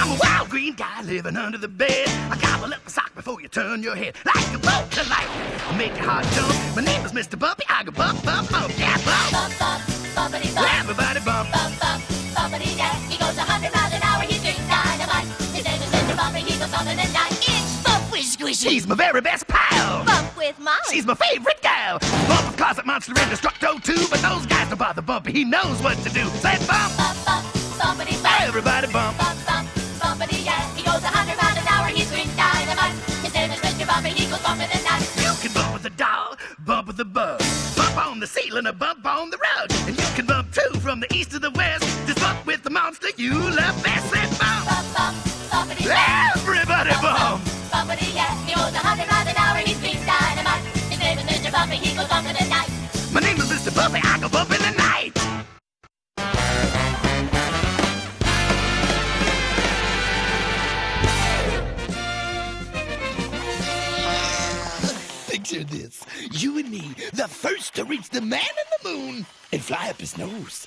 I'm a wild green guy living under the bed. I gobble up a sock before you turn your head. Like a bolt to light, I make your heart jump. My name is Mr. Bumpy. I go bump, bump, bump, yeah, bump. Bump, bump, bumpity bump. Everybody bump. Bump, bump, bumpity yeah. He goes 100 miles an hour, he's big dynamite. His name is Mr. Bumpy, he goes bumping the night. It's Bump with Squishy. She's my very best pal. Bump with Molly. She's my favorite gal. Bump of Closet Monster and Destructo too. But those guys don't bother Bumpy, he knows what to do. Say bump. Bump, bump, bumpity bump. Everybody bump. Bump, bump, bumpity yeah. He goes 100 miles an hour, he's green dynamite. His name is Mr. Bumpy, he goes bumping the night. You can bump with a doll, bump with a bug. Bump on the ceiling or bump on the rug. And you can bump too from the east to the west. Just bump with the monster you love best. Say bump. Bump, bump, bumpity yeah. Everybody bump. Bumpity yeah. He goes 100 miles an hour, he's green dynamite. His name is Mr. Bumpy, he goes bumping the night. My name is Mr. Bumpy, I go bump in the night. Picture this. You and me, the first to reach the man in the moon and fly up his nose.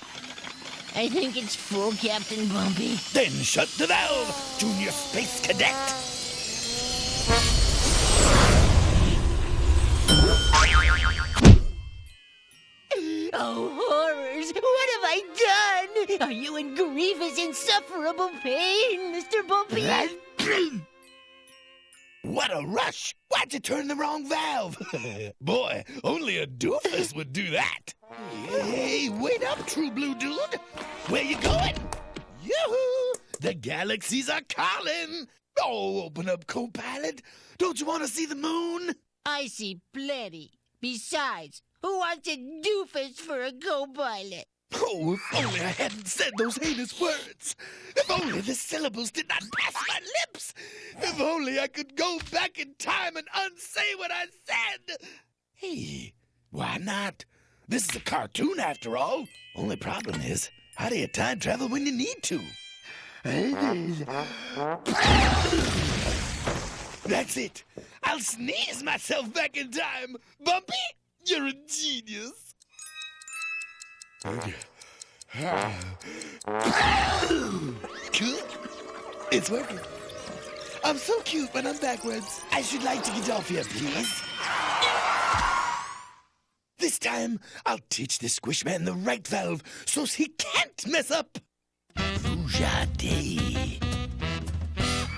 I think it's full, Captain Bumpy. Then shut the valve, Junior Space Cadet. Oh, horrors! What have I done? Are you in grievous, insufferable pain, Mr. Bumpy? What a rush! Why'd you turn the wrong valve? Boy, only a doofus would do that. Hey, wait up, true blue dude. Where you going? Yoo-hoo! The galaxies are calling. Oh, open up, co-pilot. Don't you want to see the moon? I see plenty. Besides, who wants a doofus for a co-pilot? Oh, if only I hadn't said those heinous words. If only the syllables did not pass my lips. If only I could go back in time and unsay what I said. Hey, why not? This is a cartoon after all. Only problem is, how do you time travel when you need to? That's it. I'll sneeze myself back in time. Bumpy, you're a genius. Cool. It's working. I'm so cute when I'm backwards. I should like to get off here, please. This time, I'll teach the Squish Man the right valve so he can't mess up. Fujade.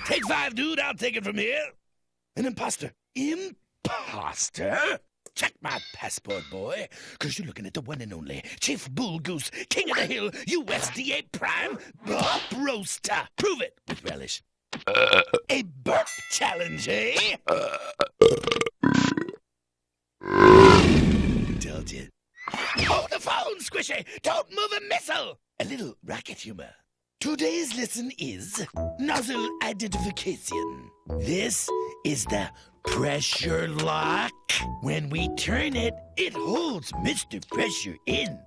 Take 5, dude. I'll take it from here. An imposter. Imposter? Check my passport, boy, because you're looking at the one and only Chief Bull Goose, King of the Hill, USDA Prime, Bump Roaster. Prove it with relish. A burp challenge, eh? Told you. Hold the phone, Squishy. Don't move a missile. A little rocket humor. Today's lesson is nozzle identification. This is the pressure lock. When we turn it, it holds Mr. Pressure in.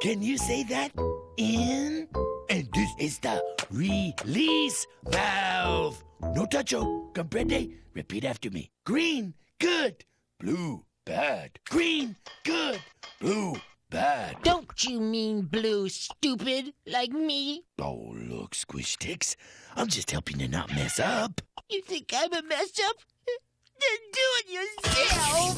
Can you say that? In. And this is the release valve. No toucho. Comprende? Repeat after me. Green, good. Blue, bad. Green, good. Blue, bad. Don't you mean blue, stupid, like me? Oh, look, Squish Sticks. I'm just helping you not mess up. You think I'm a mess up? Then do it yourself.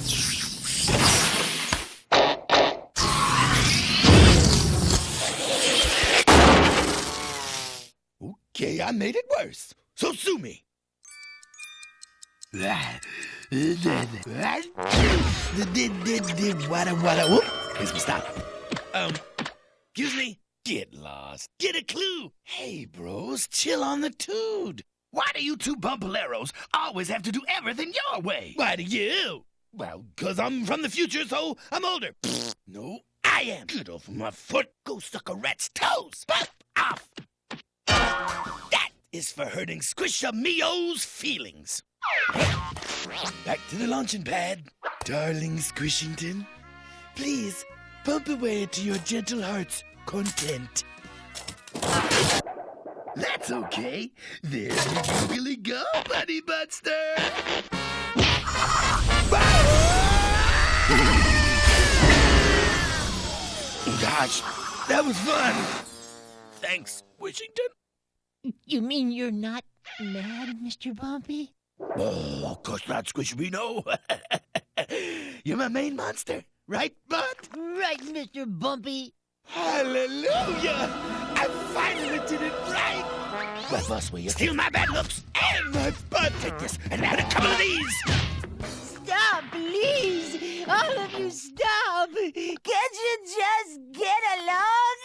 Okay, I made it worse. So sue me. Whoop. Here's my stop. Excuse me? Get lost. Get a clue. Hey, bros, chill on the tood. Why do you two bumpoleros always have to do everything your way? Why do you? Well, 'cause I'm from the future, so I'm older. No, I am. Get off of my foot. Go suck a rat's toes. Bump off. That is for hurting Squishamio's feelings. Back to the launching pad. Darling Squishington, please bump away to your gentle heart's content. That's okay. There you googly go, Buddy Buster. Gosh, that was fun. Thanks, Wishington. You mean you're not mad, Mr. Bumpy? Oh, of course not, Squishy, no. You're my main monster, right, bud? Right, Mr. Bumpy. Hallelujah! I finally did it right! Well, boss, will you steal my bad looks and my butt? Take this and add a couple of these! Stop, please! All of you stop! Can't you just get along?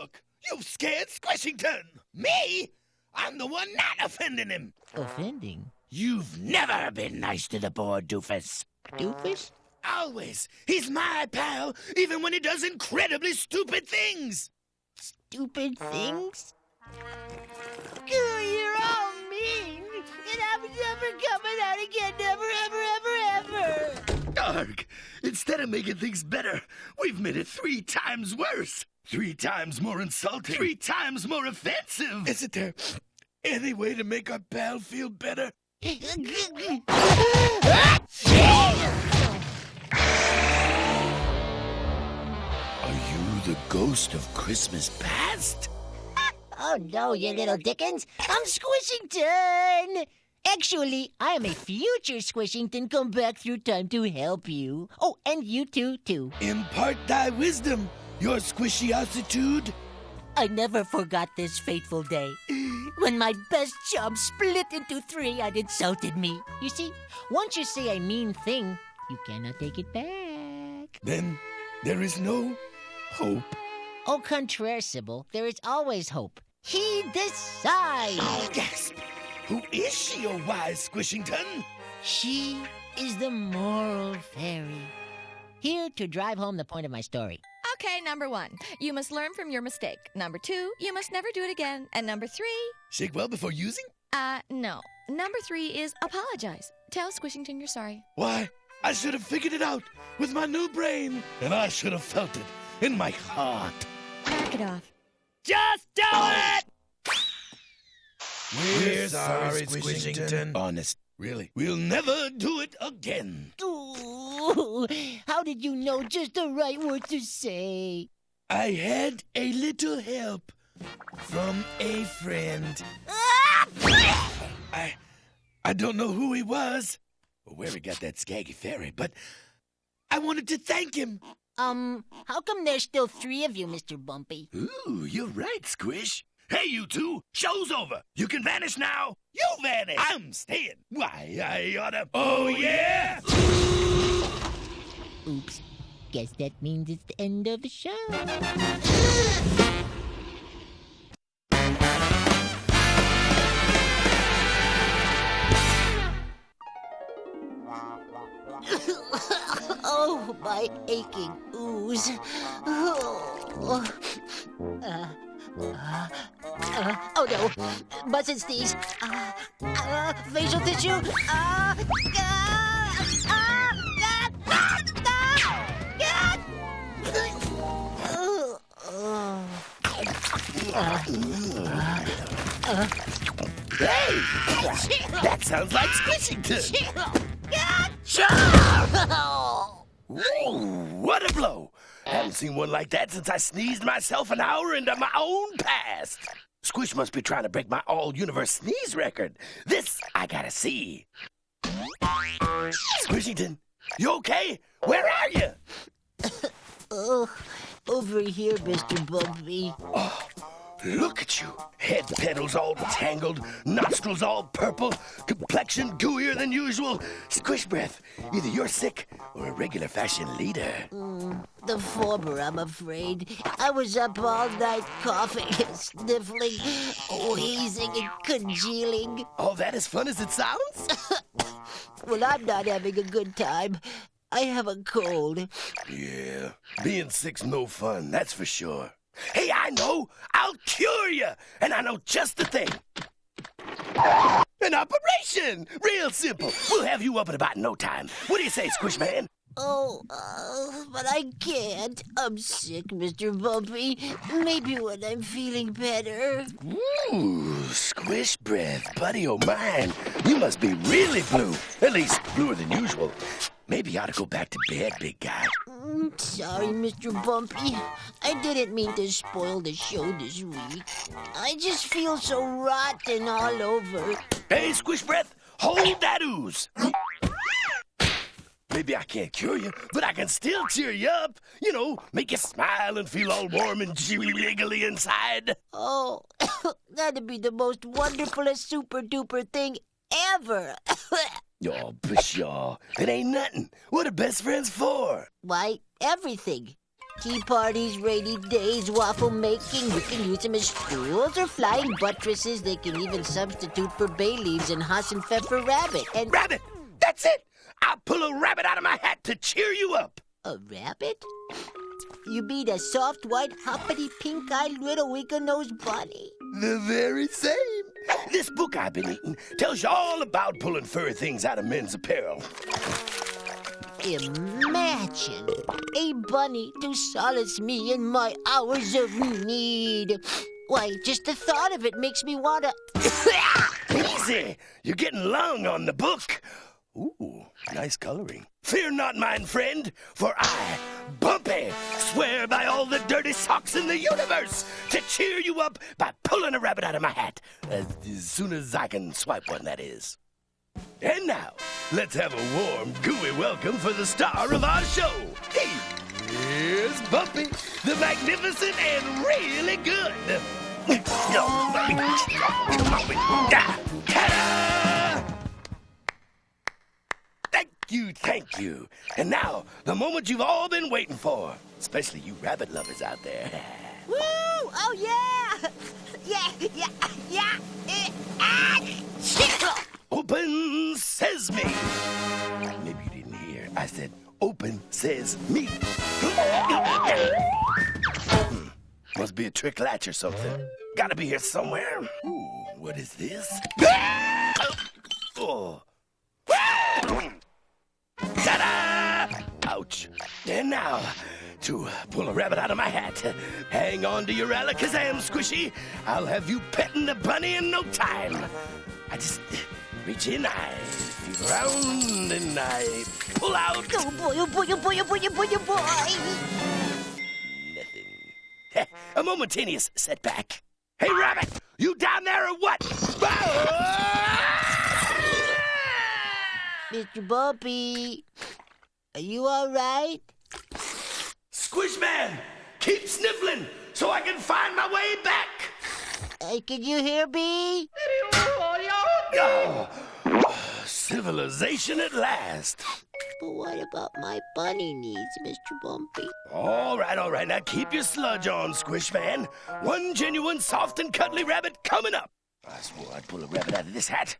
Look! You've scared Squishington! Me? I'm the one not offending him! Offending? You've never been nice to the boy, Doofus. Doofus? Always. He's my pal, even when he does incredibly stupid things. Stupid things? You're all mean, and I'm never coming out again, never, ever, ever, ever. Dark. Instead of making things better, we've made it 3 times worse. 3 times more insulting. 3 times more offensive. Isn't there any way to make our pal feel better? Are you the ghost of Christmas past? Oh, no, you little Dickens. I'm Squishington. Actually, I am a future Squishington come back through time to help you. Oh, and you too. Impart thy wisdom, your squishiositude. I never forgot this fateful day when my best chum split into 3 and insulted me. You see, once you say a mean thing, you cannot take it back. Then there is no hope. Au contraire, Sybil, there is always hope. He decides. Gasp! Who is she, oh wise Squishington? She is the moral fairy. Here to drive home the point of my story. Okay, number 1, you must learn from your mistake. Number 2, you must never do it again. And number 3... Shake well before using? No. Number 3 is apologize. Tell Squishington you're sorry. Why, I should have figured it out with my new brain. And I should have felt it in my heart. Knock it off. Just do it! We're sorry, Squishington. Honest, really. We'll never do it again. Ooh, how did you know just the right word to say? I had a little help from a friend. I don't know who he was or where he got that scaggy fairy, but I wanted to thank him. How come there's still 3 of you, Mr. Bumpy? Ooh, you're right, Squish. Hey, you two, show's over. You can vanish now. You vanish. I'm staying. Why, I oughta... Oh, yeah? Oops. Guess that means it's the end of the show. Oh, my aching ooze. Oh no, Buzzard sneeze. Facial tissue. Hey! That sounds like Squishington. Ooh, what a blow! Haven't seen one like that since I sneezed myself an hour into my own past. Squish must be trying to break my all-universe sneeze record. This I gotta see. Squishington, you okay? Where are you? Oh, over here, Mr. Bumpy. Oh, look at you. Head petals all tangled, nostrils all purple, complexion gooier than usual. Squish breath. Either you're sick or a regular fashion leader. The former, I'm afraid. I was up all night coughing and sniffling, wheezing and congealing. All that as fun as it sounds? Well, I'm not having a good time. I have a cold. Yeah, being sick's no fun, that's for sure. Hey, I know! I'll cure you! And I know just the thing. An operation! Real simple. We'll have you up in about no time. What do you say, Squish Man? Oh, but I can't. I'm sick, Mr. Bumpy. Maybe when I'm feeling better. Ooh, squish breath, buddy o' mine. You must be really blue. At least bluer than usual. Maybe you ought to go back to bed, big guy. Sorry, Mr. Bumpy. I didn't mean to spoil the show this week. I just feel so rotten all over. Hey, Squish Breath, hold that ooze. Maybe I can't cure you, but I can still cheer you up. You know, make you smile and feel all warm and jiggly inside. Oh, that'd be the most wonderfulest super-duper thing ever. Oh, pshaw. It ain't nothing. What are best friends for? Why, everything. Tea parties, rainy days, waffle making. You can use them as stools or flying buttresses. They can even substitute for bay leaves and Haas and Pfeffer rabbit. And Rabbit! That's it! I'll pull a rabbit out of my hat to cheer you up. a rabbit? You mean a soft, white, hoppity, pink-eyed little wiggle-nosed bunny? The very same. This book I've been eating tells you all about pulling furry things out of men's apparel. Imagine a bunny to solace me in my hours of need. Why, just the thought of it makes me want to... Easy! You're getting long on the book. Ooh, nice coloring. Fear not, mine friend, for I, Bumpy, swear by all the dirty socks in the universe to cheer you up by pulling a rabbit out of my hat. As soon as I can swipe one, that is. And now, let's have a warm, gooey welcome for the star of our show. Here's Bumpy, the magnificent and really good. Ta-da! Thank you. And now, the moment you've all been waiting for, especially you rabbit lovers out there. Woo! Oh, yeah! Open sesame. Maybe you didn't hear. I said, open sesame. Must be a trick latch or something. Gotta be here somewhere. Ooh, what is this? Oh. Ta-da! Ouch. And now, to pull a rabbit out of my hat. Hang on to your alakazam, Squishy. I'll have you petting the bunny in no time. I just reach in, I feel around, and I pull out. Oh, boy, oh, boy, oh, boy, oh, boy, oh, boy, oh, boy. Nothing. A momentarious setback. Hey, rabbit, you down there or what? Mr. Bumpy, are you all right? Squish Man, keep sniffling so I can find my way back. Can you hear me? Oh, civilization at last. But what about my bunny needs, Mr. Bumpy? All right. Now keep your sludge on, Squish Man. One genuine, soft, and cuddly rabbit coming up. I swore I'd pull a rabbit out of this hat.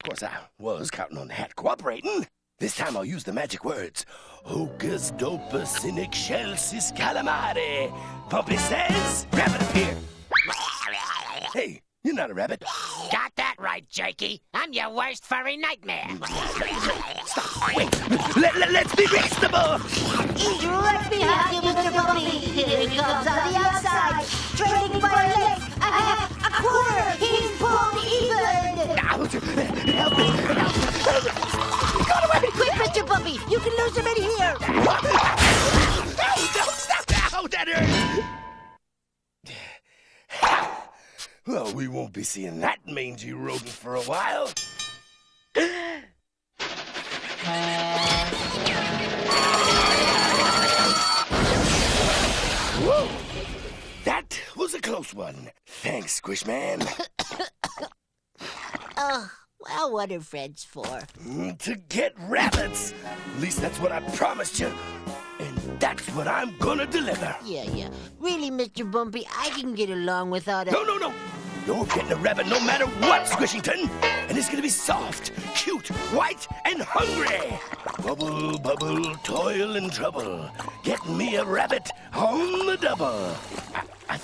Of course, I was counting on the hat cooperating. This time I'll use the magic words. Hocus, Dopus, in excelsis calamare. Bumpy says, rabbit appear. Hey, you're not a rabbit. Got that right, Jakey. I'm your worst furry nightmare. Stop, wait. Let's be reasonable. He's right behind you, Mr. Bumpy. Here he comes on the outside, trailing by a leg, a quarter. He's pulled even. Help me. Go away. Quick, Mr. Bumpy, you can lose him in here. Oh, don't stop. Ow, that hurts. Well, we won't be seeing that mangy rodent for a while. Whoa! That was a close one. Thanks, Squishman. Well, what are friends for? To get rabbits. At least that's what I promised you. And that's what I'm gonna deliver. Yeah. Really, Mr. Bumpy, I can get along without a... No. You're getting a rabbit no matter what, Squishington. And it's gonna be soft, cute, white, and hungry. Bubble, toil and trouble. Get me a rabbit on the double. I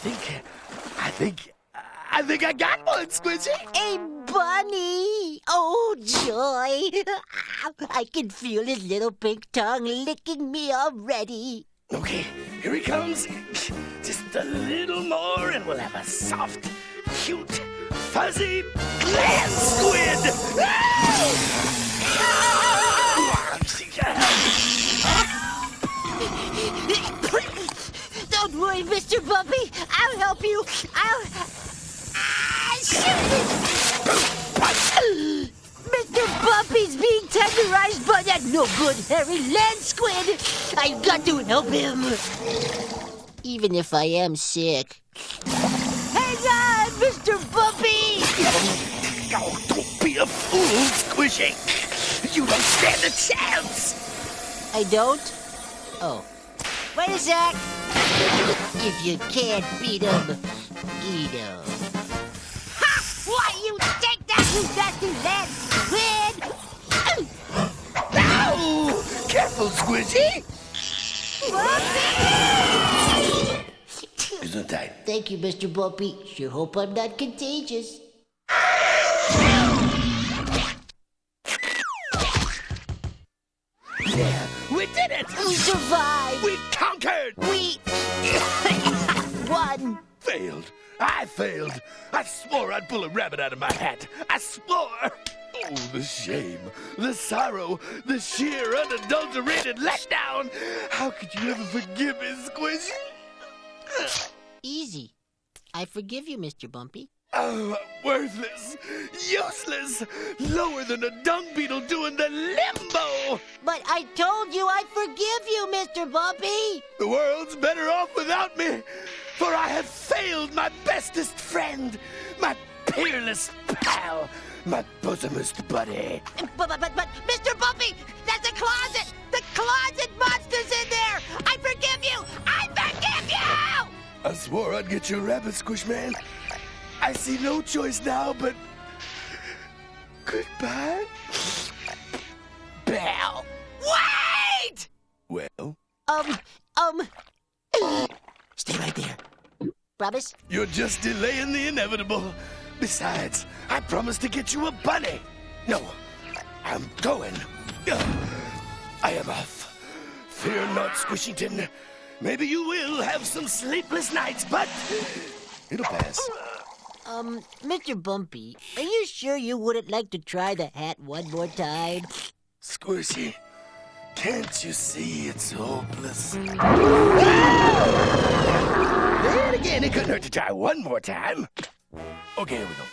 think I got one, Squishy. A bunny! Oh, joy! I can feel his little pink tongue licking me already. Okay, here he comes. Just a little more and we'll have a soft, cute, fuzzy land squid. Don't worry, Mr. Bumpy. I'll help you. Mr. Bumpy's being tenderized by that no-good hairy land squid. I've got to help him. Even if I am sick. Hang on, Mr. Bumpy! Oh, don't be a fool, Squishy. You don't stand a chance. I don't? Oh. Wait a sec. If you can't beat him, eat him. Ha! Why, you take that, you nasty land squid! Ow! Careful, Squishy. Gesundheit. Thank you, Mr. Bumpy. Sure hope I'm not contagious. Yeah, we did it! We survived! We conquered! We won! Failed. I failed. I swore I'd pull a rabbit out of my hat. I swore. Oh, the shame, the sorrow, the sheer unadulterated letdown. How could you ever forgive me, Squishy? Easy. I forgive you, Mr. Bumpy. Oh, worthless, useless, lower than a dung beetle doing the limbo. But I told you I'd forgive you, Mr. Bumpy! The world's better off without me, for I have failed my bestest friend, my peerless pal, my bosomest buddy. But, Mr. Bumpy, that's a closet! The closet monster's in there! I forgive you! I forgive you! I swore I'd get you a rabbit, Squish Man. I see no choice now but goodbye. Belle. Wait! Well, Stay right there. Promise? you're just delaying the inevitable. Besides, I promised to get you a bunny. No, I'm going. I am off. Fear not, Squishington. Maybe you will have some sleepless nights, but it'll pass. Mr. Bumpy, are you sure you wouldn't like to try the hat one more time? Squishy, can't you see it's hopeless? Then again, it couldn't hurt to try one more time. Okay, here we go.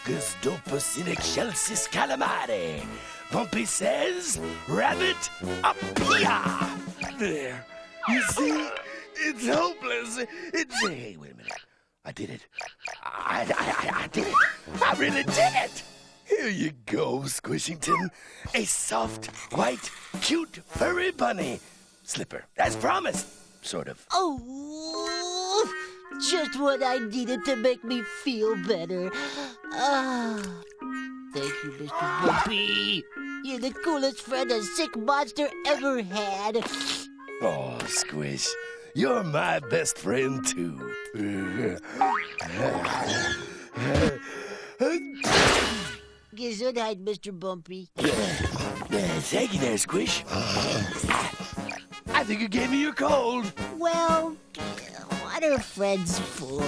Hocus, Dopus, in excelsis calamari. Bumpy says, rabbit, up here. There. You see? It's hopeless. Hey, wait a minute. I did it. I did it. I really did it. Here you go, Squishington. A soft, white, cute, furry bunny. Slipper, as promised. Sort of. Oh, just what I needed to make me feel better. Thank you, Mr. Bumpy. You're the coolest friend a sick monster ever had. Oh, Squish, you're my best friend, too. Gesundheit, Mr. Bumpy. Thank you there, Squish. I think you gave me your cold. Well, what are friends for?